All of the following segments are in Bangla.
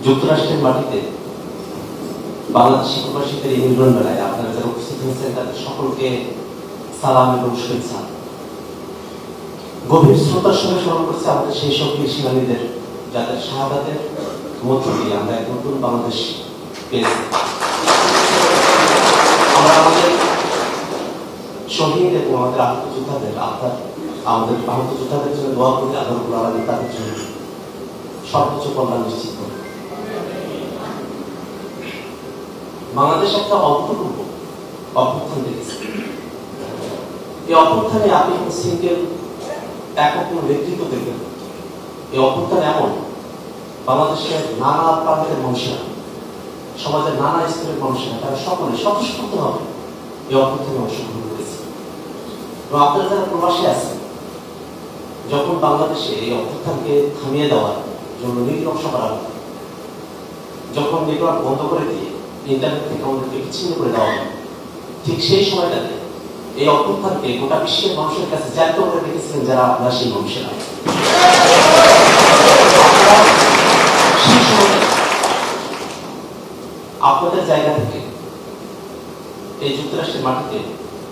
যুক্তরাষ্ট্রের মাটিতে বাংলাদেশি প্রবাসীদের এই মিলন মেলায় আপনারা যারা উপস্থিত হয়েছেন তাদের সকলকে সালাম এবং শুভেচ্ছা। গভীর শ্রদ্ধার সঙ্গে স্মরণ করছে আমাদের সেই সব বীর সেনানীদের যাদের শাহাদাতের মধ্য দিয়ে আমরা এক নতুন বাংলাদেশ পেয়েছি। আমরা আমাদের শহীদ এবং আমাদের আহত যোদ্ধাদের জন্য দোয়া করি, আল্লাহর আলামিন তাদের জন্য সর্বোচ্চ কল্যাণ নিশ্চিত করে। বাংলাদেশ একটা অভূতপূর্ব অভ্যুত্থান দেখেছে। এই অভ্যুত্থানে আপনি সিঙ্গেল একক নেতৃত্ব দেখবেন। এই অভ্যুত্থান এমন বাংলাদেশের নানা প্রান্তের মানুষেরা, সমাজের নানা স্তরের মানুষেরা তারা সকলে স্বতঃস্ফূর্তভাবে এই অভ্যুত্থানে অংশগ্রহণ করেছে। এবং আপনারা যারা প্রবাসী আছেন, যখন বাংলাদেশে এই অভ্যুত্থানকে থামিয়ে দেওয়ার জন্য নীতি নকশা করা হতো, যখন নেটওয়ার্ক বন্ধ করে দিয়ে ইন্টারনেট থেকে আমাদেরকে বিচ্ছিন্ন করে দেওয়া হয়, ঠিক সেই সময়টাতে এই অভ্যুত্থানকে গোটা বিশ্বের মানুষের কাছে জ্যান্ত করে রেখেছিলেন যারা আপনারা সেই মানুষেরা। সেই সময় আপনাদের জায়গা থেকে এই যুক্তরাষ্ট্রের মাটিতে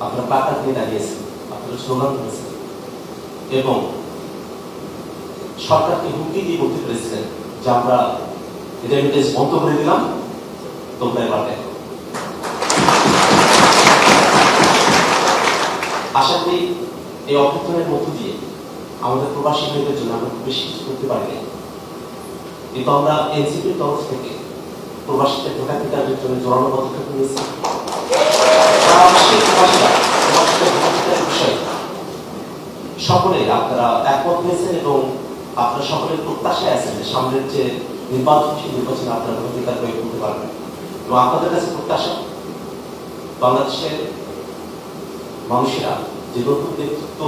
আপনারা প্লাকার্ড দিয়ে দাঁড়িয়েছেন, আপনারা স্লোগান করেছেন এবং সরকারকে হুমকি দিয়ে বলতে পেরেছিলেন যে আমরা রেমিটেন্স বন্ধ করে দিলাম, তোমরা এবার দেখো। আশা করি এই অভ্যুত্থানের মধ্য দিয়ে আমাদের প্রবাসী ভাইদের জন্য আমরা খুব বেশি কিছু করতে পারি না, কিন্তু আমরা এনসিপির তরফ থেকে প্রবাসীদের ভোটাধিকারের জন্য জোরালো পদক্ষেপ নিয়েছি। সকলে আপনারা একমত হয়েছেন এবং আপনারা সকলের প্রত্যাশায় আছেন সামনের যে নির্বাচন, সেই নির্বাচনে আপনারা ভোটাধিকার প্রয়োগ করতে পারবেন। এবং আপনাদের কাছে প্রত্যাশা বাংলাদেশের মানুষেরা যে নতুন নেতৃত্ব,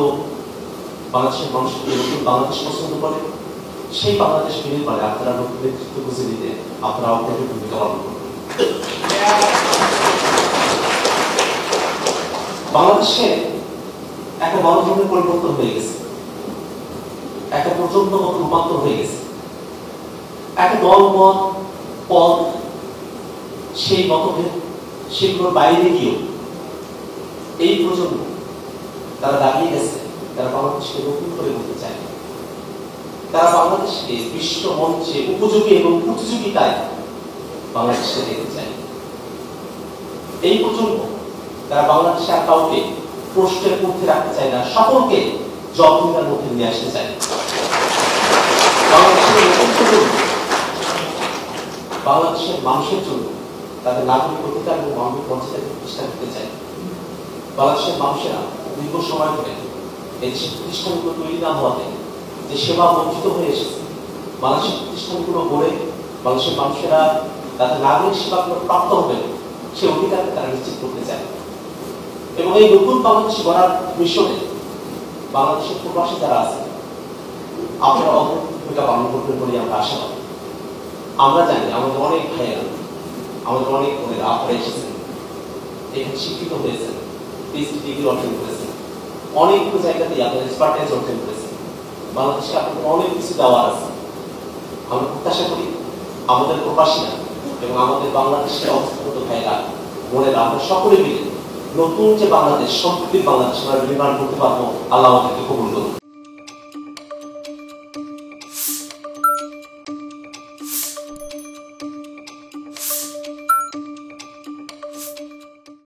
বাংলাদেশের মানুষ নতুন বাংলাদেশ পছন্দ করে, সেই বাংলাদেশ ফিরে পারে আপনারা নতুন নেতৃত্ব বুঝে দিতে আপনারা আপনাদের ভূমিকা পালন করবেন। বাংলাদেশে একটা বড় ধরনের পরিবর্তন হয়ে গেছে, একটা প্রচন্ডগত রূপান্তর হয়ে গেছে। একটা দলমত পথ সেই মতভেদ সেগুলোর বাইরে গিয়েও এই প্রজন্ম তারা দাঁড়িয়ে গেছে, তারা বাংলাদেশকে নতুন করে বলতে চায়, তারা বাংলাদেশকে বিশ্ব মঞ্চে উপযোগী এবং প্রতিযোগিতায় বাংলাদেশকে দেখতে চায়। এই প্রজন্ম তারা বাংলাদেশে আর কাউকে প্রশ্নের মধ্যে রাখতে চায় না, সকলকে জবাবদিহিতার মধ্যে নিয়ে আসতে চায়। বাংলাদেশের মানুষের জন্য তাদের নাগরিক অধিকার এবং মানবিক মর্যাদা প্রতিষ্ঠা করতে চায়। বাংলাদেশের মানুষেরা দীর্ঘ সময় ধরে এই প্রতিষ্ঠানগুলো তৈরি না হওয়াতে যে সেবা বঞ্চিত হয়ে এসেছে, বাংলাদেশের প্রতিষ্ঠানগুলো গড়ে বাংলাদেশের মানুষেরা তাদের নাগরিক সেবাগুলো প্রাপ্ত হবে সে অধিকারকে তারা নিশ্চিত করতে চায়। এবং এই নতুন বাংলাদেশ গড়ার মিশনে বাংলাদেশের প্রবাসী যারা আছে আপনারা অগ্রণী ভূমিকা পালন করবেন বলে আমরা আশাবাদী। আমরা জানি আমাদের অনেক ভাইয়েরা, আমাদের অনেক বোনেরা আপনারা এসেছেন, এখানে শিক্ষিত হয়েছেন, পিএইচডি ডিগ্রি অর্জন করেছেন, অনেকগুলো জায়গাতেই আপনারা এক্সপার্টাইজ অর্জন করেছেন। বাংলাদেশকে আপনাদের অনেক কিছু দেওয়ার আছে। আমরা প্রত্যাশা করি আমাদের প্রবাসীরা এবং আমাদের বাংলাদেশের অবস্থাগত ভাইয়েরা, বোনেরা, আমরা সকলে মিলে নতুন যে বাংলাদেশ, সমৃদ্ধির বাংলাদেশ আমরা নির্মাণ করতে পারবো। আল্লাহ আমাদেরকে কবুল করুন।